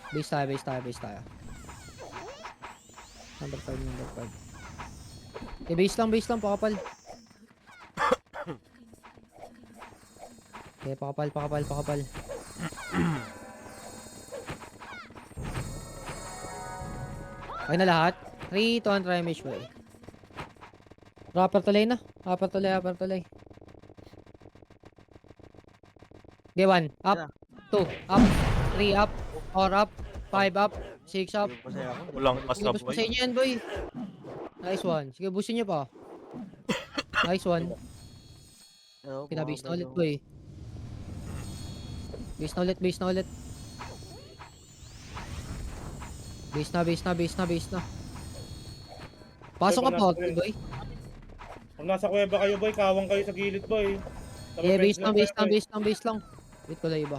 Speaker 1: Base tayo, base tayo, base tayo. Number 5, number 5. Okay, base lang, pakapal. Okay, pakapal, pakapal, pakapal. Okay na lahat. 3, 2, 1, try mesh boy. Rapper tuloy na. Rapper tuloy, rapper tuloy. Okay, 1. Up. 2. Up. 3 up. 4 up. 5 up. 6 up.
Speaker 6: Ayun, pasaya ako.
Speaker 5: Walang
Speaker 1: Sige,
Speaker 5: kasab
Speaker 1: boost mo
Speaker 5: boy.
Speaker 1: sa inyo yan, boy. Nice one. Sige, boostin nyo pa. Nice one.
Speaker 6: Oo,
Speaker 1: Pinabase na
Speaker 6: mga
Speaker 1: ulit,
Speaker 6: ganun.
Speaker 1: boy. Base na ulit, base na ulit. Base na, base na, base na, base na. Pasok ka
Speaker 3: Boy,
Speaker 1: pa,
Speaker 3: panalo,
Speaker 1: boy.
Speaker 3: Kung nasa kuweba kayo boy, kawang kayo sa gilid boy. Sa
Speaker 1: Yeah,
Speaker 3: fence
Speaker 1: base lang, base
Speaker 3: kayo,
Speaker 1: lang,
Speaker 3: boy.
Speaker 1: base lang, base lang. Wait ko lang iba.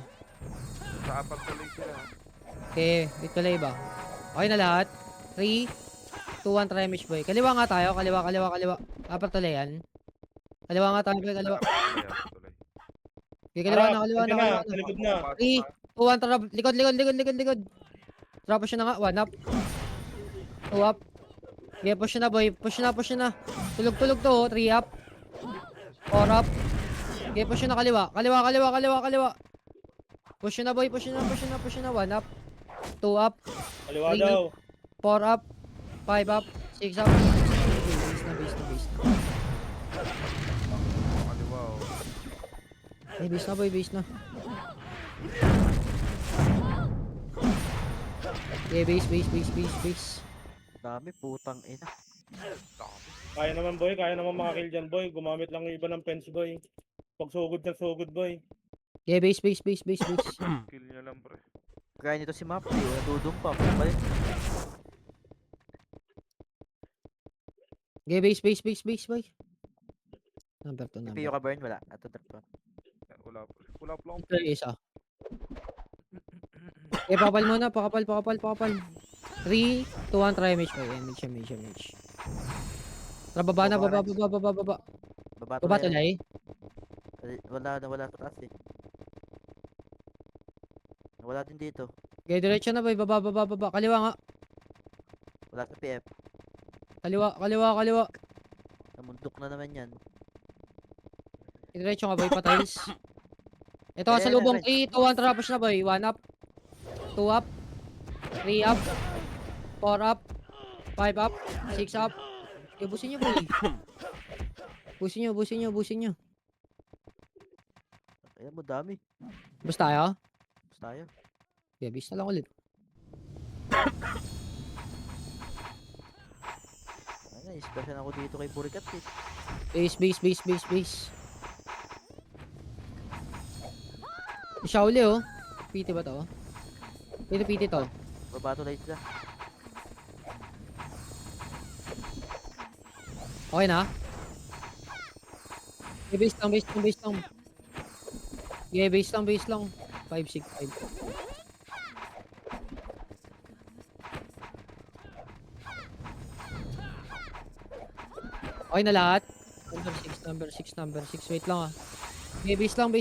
Speaker 7: Sa apat tuloy sila.
Speaker 1: Okay, wait ko lang iba. Okay na lahat. 3, 2, 1, try mesh, boy. Kaliwa nga tayo, kaliwa, kaliwa, kaliwa. Apat tuloy yan. Kaliwa nga tayo, boy, kaliwa.
Speaker 7: Ayan, tuloy.
Speaker 1: Okay, kaliwa
Speaker 3: Harap,
Speaker 1: na, kaliwa na,
Speaker 3: andyan
Speaker 1: kaliwa
Speaker 3: Sa
Speaker 1: na.
Speaker 3: likod na.
Speaker 1: 3, 2, 1, trap. Likod, likod, likod, likod, likod. Trap siya na nga. 1 up. 2 up. Okay, push na boy. Push na, push na. Tulog, tulog to. 3 up. 4 up. Okay, push na kaliwa. Kaliwa, kaliwa, kaliwa, kaliwa. Push na boy. Push na, push na, push na. 1 up. 2 up.
Speaker 3: Kaliwa
Speaker 1: Three.
Speaker 3: daw.
Speaker 1: 4 up. 5 up. 6 up. Okay, base na, base na, base na.
Speaker 7: Kaliwa, oh.
Speaker 1: Okay, base na boy, base na. Okay, base, base, base, base, base.
Speaker 6: Dami, putang ina.
Speaker 3: Kaya naman boy, kaya naman makakill dyan boy. Gumamit lang yung iba ng fence boy. Pag sugod na sugod boy.
Speaker 1: Okay, base, base, base, base, base.
Speaker 7: Kill nyo lang, pre.
Speaker 6: Kaya nito si Map, eh. Nadudumpa. Balik.
Speaker 1: Okay, base, base, base, base, boy. Number 2, number
Speaker 6: PO ka burn, wala. Ato drop ko.
Speaker 7: Wala, pre. Wala pa lang.
Speaker 1: Ito yung isa. Okay, pakapal muna. Pakapal, pakapal, pakapal. 3, 2, 1, try match. Okay, match, match, match. Tara, baba na, baba, baba, baba, baba.
Speaker 6: Baba
Speaker 1: Baba
Speaker 6: tuloy.
Speaker 1: tulay.
Speaker 6: Wala na, wala sa taas eh. Wala din dito.
Speaker 1: Okay, diretso na, boy. Baba, baba, baba. Kaliwa nga.
Speaker 6: Wala sa PF.
Speaker 1: Kaliwa, kaliwa, kaliwa.
Speaker 6: Namundok na naman yan.
Speaker 1: Diretso nga boy, pa-tiles. Ito sa
Speaker 6: Eh,
Speaker 1: lubong,
Speaker 6: eh,
Speaker 1: 3, 2, 1, tara push na boy. 1 up, 2 up, 3 up, 4 up, 5 up, 6 up. Busin nyo boy. Busin nyo.
Speaker 6: Ayan mo, dami.
Speaker 1: Basta tayo?
Speaker 6: Basta tayo.
Speaker 1: Yeah, base na lang ulit.
Speaker 6: Ayan, special ako dito kay Burikat eh.
Speaker 1: Base. Siya uli oh. PT ba to? PT to.
Speaker 6: Babato light sila.
Speaker 1: Okay na? Base lang. Yeah, base lang. 5, 6, 5. Okay na lahat? Number 6. Wait lang ah. Yeah, base lang.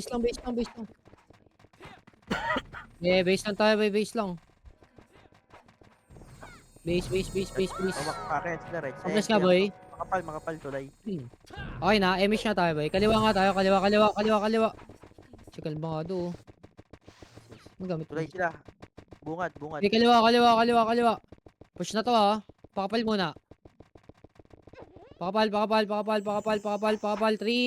Speaker 1: Yeah, base lang tayo, base lang. Base.
Speaker 6: Pamakakit sila, right?
Speaker 1: Progress nga boy.
Speaker 6: Makapal tulay.
Speaker 1: Okay na, emish na tayo boy. Kaliwa nga tayo, kaliwa. Sikal ba nga do? Magamit
Speaker 6: Tulay sila. Bungad.
Speaker 1: Okay, kaliwa. Push na to ha. Pakapal muna. Pakapal. 3,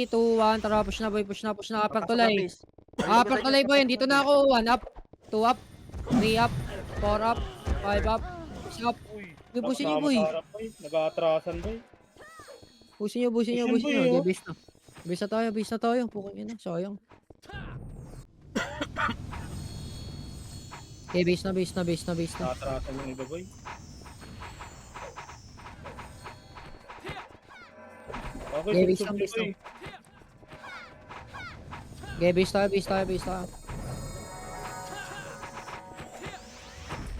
Speaker 1: 2, 1. Tara, push na boy. Upper tulay. Upper tulay boy. Dito na ako. 1 up. 2 up. 3 up. 4 up. 5 up. 6 up.
Speaker 3: Uy,
Speaker 1: Busin niyo boy.
Speaker 3: Nag-aatrasan boy.
Speaker 1: Busin niyo.
Speaker 3: boy,
Speaker 1: Okay,
Speaker 3: oh.
Speaker 1: base na tayo. Pukin ina. Sayang. Okay, base na.
Speaker 3: Nag-aatrasan yung iba boy. Okay,
Speaker 1: Yeah, base
Speaker 3: sub-sub
Speaker 1: lang.
Speaker 3: boy.
Speaker 1: Okay, base tayo.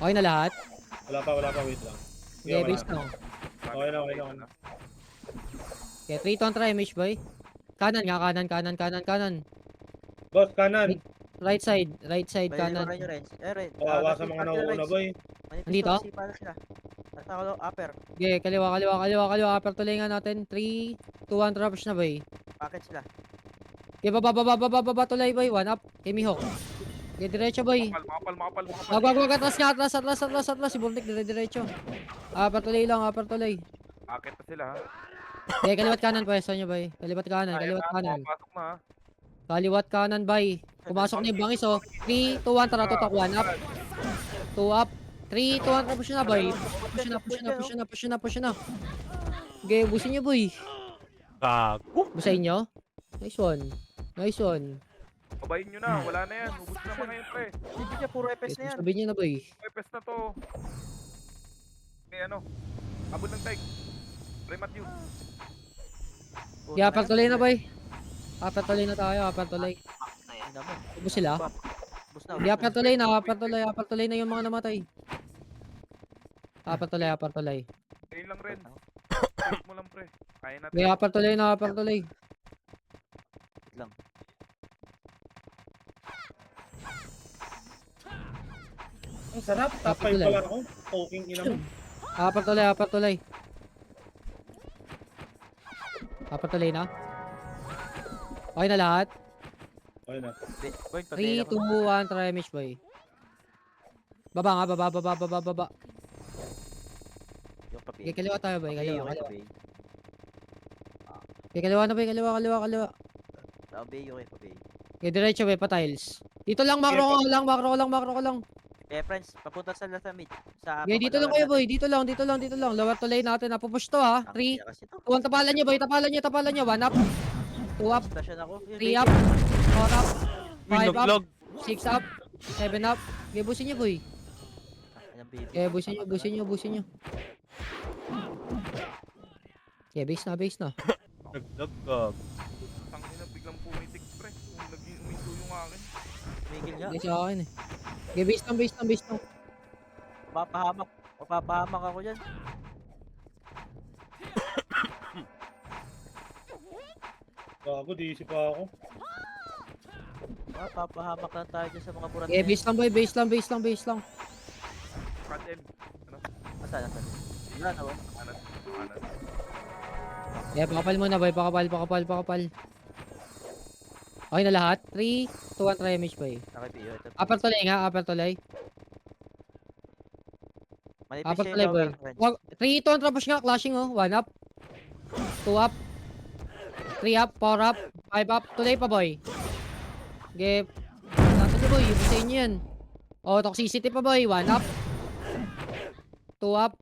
Speaker 1: Okay na lahat?
Speaker 3: Wala pa, wait lang.
Speaker 1: Okay, base lang.
Speaker 3: Okay na.
Speaker 1: Okay, 3 to try, Mish boy. Kanan.
Speaker 3: Boss, kanan.
Speaker 1: Right side, kanan.
Speaker 6: Kanan. Right.
Speaker 3: Kawawa sa mga nauuna boy.
Speaker 1: Andito?
Speaker 6: Sipa na sila. Nasa ako, upper.
Speaker 1: Okay, kaliwa. Upper tuloy nga natin. 3, 2, 1, push na boy.
Speaker 6: Packet sila.
Speaker 1: Okay, baba tuloy boy. 1 up. Okay, Mihawk. Okay, diretso boy.
Speaker 7: Makapal.
Speaker 1: Wag, atras. Si Voltic, diretso. Upper tuloy lang.
Speaker 7: Akit na sila ha.
Speaker 1: Okay, kaliwat kanan pwesto nyo boy. Kaliwat kanan.
Speaker 7: Pasok na ha.
Speaker 1: Kaliwat kanan boy. Pumasok na yung bangis oh. 3, 2, 1, tara tutok. 1 up. 2 up. 3, 2, 1, tara push na boy. Push na. Okay, busin nyo boy.
Speaker 5: Gago.
Speaker 1: Busahin nyo. Nice one.
Speaker 7: Babayin nyo na. Wala na yan. Ubus naman ngayon pre.
Speaker 6: Hindi niya, puro FS na yan.
Speaker 1: Sabihin nyo na boy.
Speaker 7: Pepes na to. Okay ano. Abot ng tag. Pre Matthew.
Speaker 1: Yeah, upper tuloy na boy. Upper tuloy na tayo. Ubus sila.
Speaker 6: Bus na.
Speaker 1: Hindi, upper tuloy na yung mga namatay. Upper tuloy.
Speaker 7: Ayun lang rin. Wait mo lang pre. Kaya natin.
Speaker 1: Okay, upper tuloy.
Speaker 6: Lang.
Speaker 3: Ang sarap. Top 5
Speaker 1: Kapit
Speaker 3: pala ako. Poking ina mo.
Speaker 1: Upper tuloy. Upper tuloy na. Okay na lahat.
Speaker 3: Okay na.
Speaker 6: Boy,
Speaker 1: 3, 2, 1, try Mish boy. Baba nga, baba.
Speaker 6: Yung kape.
Speaker 1: Okay, kaliwa tayo boy, kaliwa.
Speaker 6: Kape.
Speaker 1: Okay, kaliwa na boy, kaliwa.
Speaker 6: Kape.
Speaker 1: Okay, diretso boy, pa-tiles. Dito lang, makro ko lang.
Speaker 6: Friends, papunta sa mid. Sa
Speaker 1: Okay, dito lang kayo boy, dito lang. Lower to lane natin, napupush to ha. 3, 2, tapalan nyo boy, tapalan nyo. 1 up, 2 up,
Speaker 6: Station ako.
Speaker 1: 3 up, 4 up, 5 up,
Speaker 5: Nag-vlog.
Speaker 1: 6 up, 7 up. Okay, busin nyo boy.
Speaker 6: Ayan, baby.
Speaker 1: Okay, busin nyo. Okay, base na.
Speaker 5: Nag-vlog.
Speaker 7: Tangina biglang pumitik pre. Kung naging uminto yung akin.
Speaker 6: Tumigil nga.
Speaker 1: Hindi sa akin eh. Okay, base lang.
Speaker 6: Mapapahamak ako dyan.
Speaker 3: Gago, DC pa ako.
Speaker 6: Mapapahamak lang tayo dyan sa mga burat.
Speaker 1: Okay, base lang.
Speaker 7: Front end. Ano?
Speaker 6: Nasaan? Wala na ba?
Speaker 7: Kanan.
Speaker 1: Yeah, pakapal muna boy, pakapal. Okay na lahat? 3, 2, 1, try image boy.
Speaker 6: Nakipiyo. Ito.
Speaker 1: Upper tuloy nga, upper tuloy.
Speaker 6: Manipis
Speaker 1: Upper
Speaker 6: siya
Speaker 1: tuloy
Speaker 6: yung
Speaker 1: boy.
Speaker 6: lower friends.
Speaker 1: 3, 2, 1, tapos nga, clashing oh. 1 up. 2 up. 3 up, 4 up, 5 up. Tuloy pa boy. Okay. Natin nyo boy, ibusa inyo yan. Oh, toxicity pa boy. 1 up. 2 up.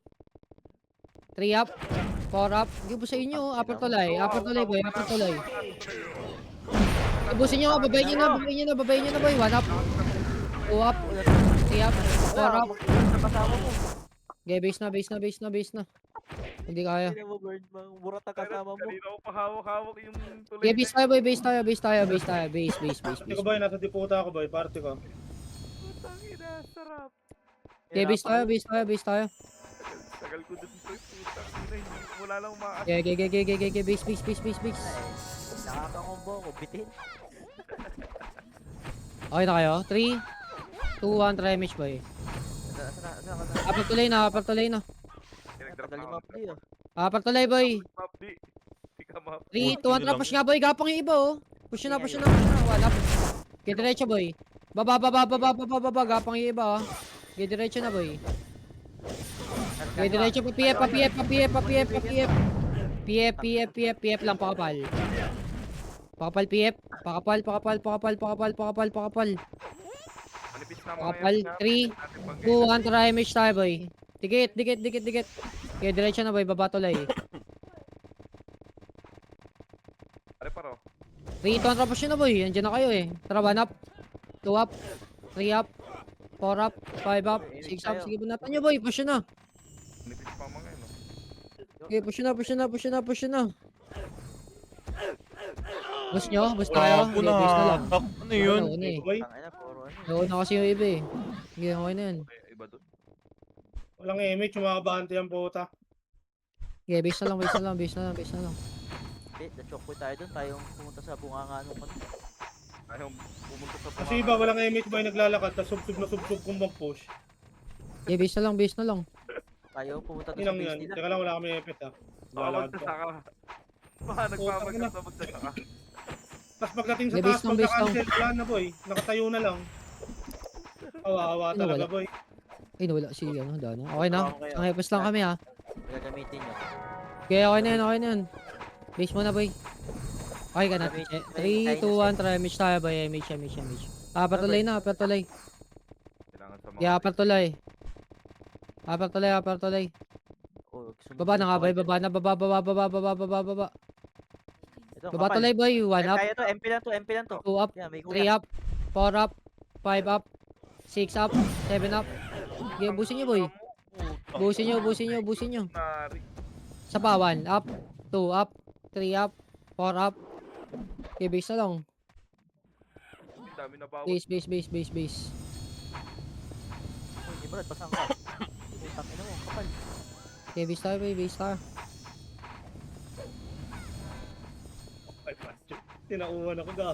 Speaker 1: 3 up. 4 up. Ibusa inyo. Upper tuloy. Upper tuloy boy. Upper tuloy. Ibusin nyo. Babayin nyo na. Babayin nyo na. Babayin nyo na boy. 1 up. 2 up. 3 up. 4 up.
Speaker 6: Kasama mo.
Speaker 1: Okay, base na, base na, base na, base na. Hindi kaya.
Speaker 6: Hindi mo burn bang burat ang kasama mo.
Speaker 7: Kanina ko pa hawak-hawak yung tuloy.
Speaker 1: Okay, base tayo boy. Base tayo. Base tayo. Base tayo. Base, base, base,
Speaker 3: Party ko
Speaker 1: base.
Speaker 3: boy, nasa diputa ako boy, party ko.
Speaker 7: Putang ina, sarap.
Speaker 1: Okay, base tayo. Base tayo. Base tayo.
Speaker 7: Tagal ko dun boy, putang ina. Wala lang umakas.
Speaker 1: Okay, okay, okay, okay, okay, okay. Base, base, base, base, base.
Speaker 6: Nakakangombo ko. Bitin.
Speaker 1: Okay na kayo? 3, 2, 1, try image boy.
Speaker 6: Saan ka na?
Speaker 1: Upper tuloy na, upper tuloy na.
Speaker 7: Nag-drop
Speaker 6: Tagal
Speaker 7: na
Speaker 6: yung
Speaker 7: ako.
Speaker 6: map di oh.
Speaker 1: Upper tuloy boy.
Speaker 7: Map di. Ika map.
Speaker 1: 3, 2, 1, try push nga boy. Gapang yung iba oh. Push na, push na, push na. Wala. Okay, diretso boy. Baba, baba, baba, baba, baba. Gapang yung iba oh. Okay, diretso na boy. Okay, diretso pa PF, pa PF, pa PF, pa PF, pa PF. PF, PF, PF, PF lang, pakapal. Pakapal PF. Pakapal, pakapal, pakapal, pakapal, pakapal, pakapal.
Speaker 7: Manipis na mga
Speaker 1: Pakapal.
Speaker 7: yan.
Speaker 1: 3, 2, 1, try image tayo boy. Dikit, dikit, dikit, dikit. Okay, diretso na boy, baba tulay.
Speaker 7: Pare paro.
Speaker 1: 3, 2, 1, tapos yun na boy. Andiyan na kayo eh. Tara, 1 up, 2 up, 3 up, 4 up, 5 up, 6 up. Sige, bunatan nyo boy, push yun na.
Speaker 7: Manipis pa mga yan.
Speaker 1: Okay, push yun na, push yun na, push yun na, push yun na. Bus nyo? Bus tayo?
Speaker 5: Wala po
Speaker 1: Okay,
Speaker 5: na.
Speaker 1: base na lang.
Speaker 5: Ano yun?
Speaker 1: Nauna eh.
Speaker 3: Boy,
Speaker 6: Tangina, puro ano.
Speaker 1: Nauna kasi yung iba eh. Sige, okay na yan.
Speaker 7: Iba dun.
Speaker 3: walang image, umabante ang puta.
Speaker 1: Okay, base na lang, base na lang, base na lang, base na lang.
Speaker 6: Hindi, na-choke point tayo dun. Tayong pumunta sa bunganga nung ano.
Speaker 7: Ayaw pumunta sa
Speaker 3: Kasi iba, walang image boy, naglalakad, tapos subsub na subsub kung mag-push.
Speaker 1: Okay, base na lang, base na lang.
Speaker 6: Tayo pumunta dun
Speaker 3: Yun
Speaker 6: sa
Speaker 3: lang
Speaker 6: base
Speaker 3: yun.
Speaker 6: nila.
Speaker 3: Teka lang, wala kami epit ah.
Speaker 7: Baka
Speaker 3: Lalakad pa.
Speaker 7: magsasaka. Baka nagpapagkat na magsasaka.
Speaker 3: Tapos pagdating sa
Speaker 1: Hindi,
Speaker 3: taas,
Speaker 1: base lang, base
Speaker 3: pagka-cancel, wala na boy. Nakatayo na lang. Awa-awa
Speaker 1: Ano,
Speaker 3: talaga
Speaker 1: wala?
Speaker 3: boy.
Speaker 1: Ay, nawala si ano, Dano. Okay na. Ang hepes lang kami ha.
Speaker 6: Gagamitin nyo.
Speaker 1: Okay, okay na yan, okay na yan. Base mo na, boy. Okay ka na. 3, 2, 1, try image tayo, boy. Image, image, image. Upper tuloy na, upper tuloy.
Speaker 7: Kailangan sa mga...
Speaker 1: Yeah, upper tuloy. Upper tuloy, upper tuloy.
Speaker 6: Oh, sumunod
Speaker 1: Baba na nga, boy.
Speaker 6: tayo.
Speaker 1: Baba na, baba, baba, baba, baba, baba, baba.
Speaker 6: Ito,
Speaker 1: Baba
Speaker 6: kapal.
Speaker 1: tuloy, boy. 1 up,
Speaker 6: Kaya to, MP lang to, MP lang to.
Speaker 1: 2 up,
Speaker 6: Yeah, may
Speaker 1: 3 up, 4 up, 5 up, 6 up, 7 up. Okay, busin nyo, boy. Busin nyo, busin nyo, busin nyo.
Speaker 7: Nari.
Speaker 1: Sa pa, 1 up, 2 up, 3 up, 4 up. Okay, base na lang.
Speaker 7: Ang dami na bawat.
Speaker 1: Base, base, base, base, base.
Speaker 6: Hindi mo, pasang ka. Putang ina mo, kapal.
Speaker 1: Okay, base tayo, boy. Base tayo.
Speaker 3: Ay, patyo. Tinauhan ako ga.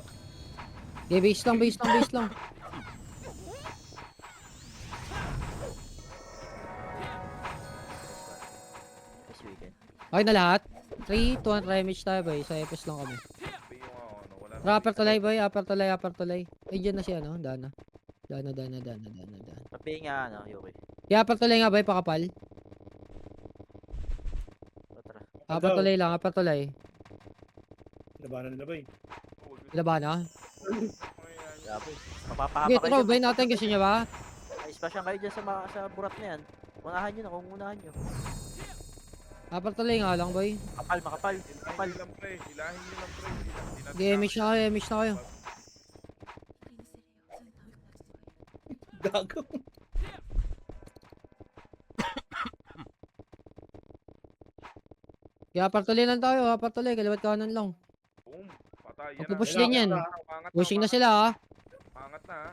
Speaker 1: Okay, base lang, base lang, base lang.
Speaker 6: This weekend.
Speaker 1: Okay na lahat? 3, 2, 1, try image tayo, boy. Sa FS lang kami.
Speaker 7: Yung ano, wala na.
Speaker 1: Rapper tulay, boy. Upper tulay, upper tulay. Ay, dyan na si ano, Dana. Dana, Dana, Dana, Dana, Dana.
Speaker 6: Sabihin nga, ano, Yoki.
Speaker 1: Yeah, upper tulay nga, boy. Pakapal.
Speaker 6: O, tara.
Speaker 1: Upper tulay lang, upper tulay.
Speaker 3: Labanan nila boy.
Speaker 1: Laban na.
Speaker 6: Grabe. Mapapahapa
Speaker 1: Okay,
Speaker 6: kayo
Speaker 1: tara,
Speaker 6: dyan.
Speaker 1: boy natin. Gusto nyo ba?
Speaker 6: May spasyan kayo dyan sa burat na yan. Unahan nyo na, kung unahan nyo.
Speaker 1: Upper tulay nga lang, boy.
Speaker 6: Makapal, makapal. Makapal.
Speaker 7: Ilahin nyo lang pre. Ilahin nyo lang pre.
Speaker 1: Okay, image na kayo, image na kayo.
Speaker 3: Gago.
Speaker 1: Okay, upper tulay lang tayo. Upper tulay, kaliwat kanan lang.
Speaker 7: Boom. Patay. Yan
Speaker 1: Magpupush
Speaker 7: na.
Speaker 1: din yan.
Speaker 7: Umangat
Speaker 1: Pushing na
Speaker 7: umangat.
Speaker 1: sila, ha.
Speaker 7: Umangat na ha.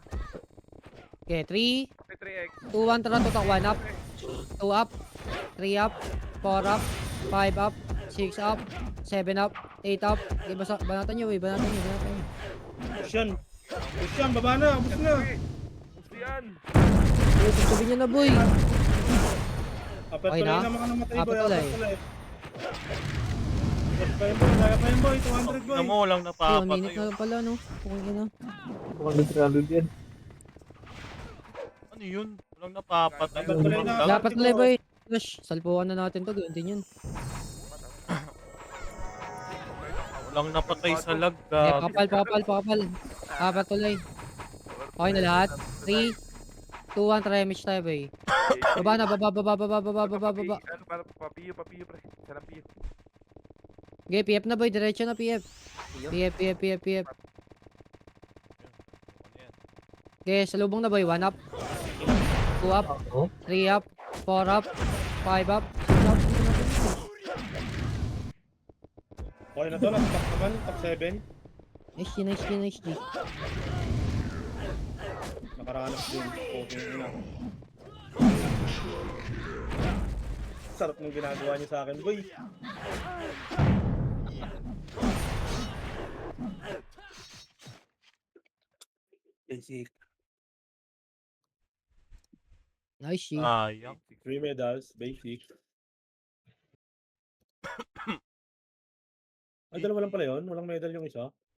Speaker 1: Okay, 3,
Speaker 7: Pati 3x.
Speaker 1: 2, 1, tara, tutok. 1 up, 2 up, 3 up, 4 up, 5 up, 6 up, 7 up, 8 up. Okay, banatan nyo, boy. Banatan nyo, banatan nyo.
Speaker 3: Push yan. Push yan, baba na. Push na.
Speaker 7: Gusto yan.
Speaker 1: Okay, tutubin nyo na, boy.
Speaker 3: Upper
Speaker 1: Okay
Speaker 3: tuloy
Speaker 1: na?
Speaker 3: na mga namatay
Speaker 1: Upper
Speaker 3: boy.
Speaker 1: tuloy.
Speaker 3: Upper tuloy. Push pa yun boy, kaya pa yun boy, 200 boy.
Speaker 5: Tingnan mo, walang
Speaker 1: 1 minute
Speaker 5: napapatay.
Speaker 1: na lang pala, no? Kung ina.
Speaker 5: Ano yun? Walang napapatay.
Speaker 3: Dapat tuloy na.
Speaker 1: Dapat tuloy, boy. Flash, salpuhan na natin to. Ganun din yun.
Speaker 5: Walang napatay sa lag.
Speaker 1: Eh,
Speaker 5: Gago.
Speaker 1: pakapal. Dapat tuloy. Okay na lahat. 3, 2, 1, try-match tayo, boy. Baba na, baba.
Speaker 7: Ano, para papiyo, pre. Isa lang piyo.
Speaker 1: Okay, PF na, boy. Diretso na, PF. PF. Okay, salubong na, boy. 1 up. 2 up. 3 up. 4 up. 5 up. 6 up.
Speaker 3: Okay na to, nasa top naman, top 7.
Speaker 1: Nice G.
Speaker 3: Nakaranas din. Okay na. Sarap ng ginagawa niyo sa akin, boy. Basic.
Speaker 1: Nice G.
Speaker 5: Sayang.
Speaker 3: 3 medals, basic. Ay, dalawa lang pala yun? Walang medal yung isa?